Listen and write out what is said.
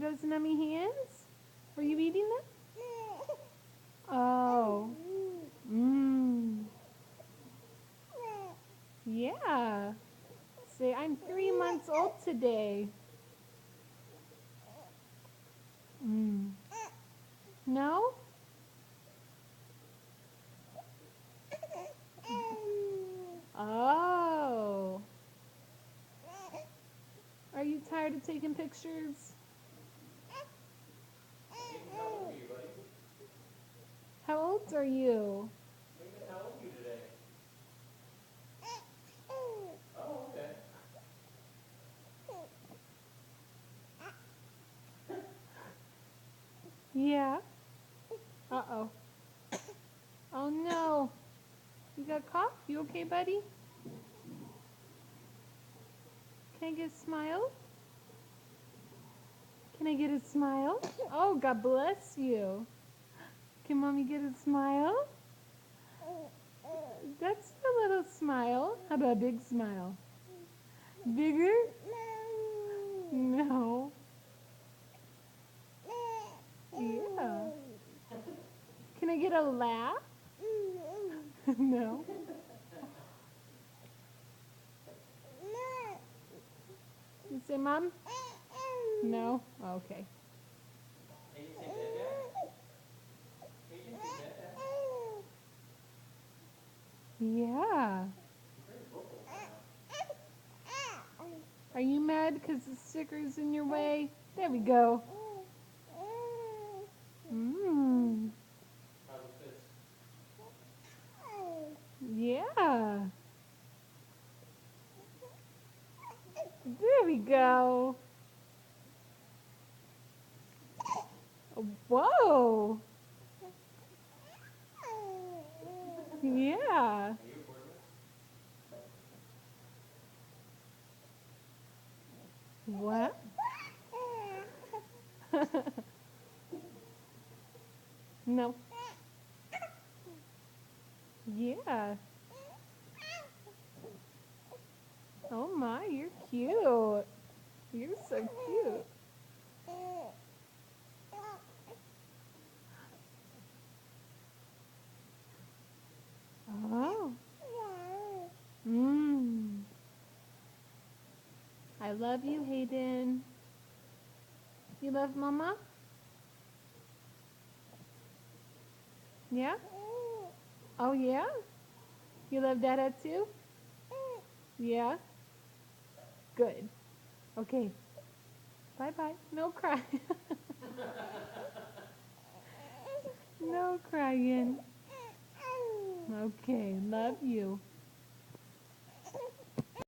those nummy hands? Were you eating them? Oh. Mmm. Yeah. Say, I'm 3 months old today. Mm. No? Oh. Are you tired of taking pictures? How old are you, buddy? How old are you? Nathan, how old are you today? Oh, okay. Yeah. Uh-oh. Oh no. You got cough? You okay, buddy? Can I get a smile? Can I get a smile? Oh, God bless you. Can mommy get a smile? That's a little smile. How about a big smile? Bigger? No. Yeah. Can I get a laugh? No. You say, Mom? No? Okay. Nathan, say Dad. Nathan, say Dad. Yeah. You're very vocal right now. Are you mad because the sticker's in your way? There we go. Mmm. How's it fist? Yeah. There we go. Whoa. Yeah. Are you recording What? No. Yeah. Oh my, you're cute. You're so cute. Oh. Mmm. I love you, Hayden. You love Mama? Yeah? Oh yeah? You love Dada too? Yeah? Good. Okay. Bye-bye. No cry. No crying. Okay, love you.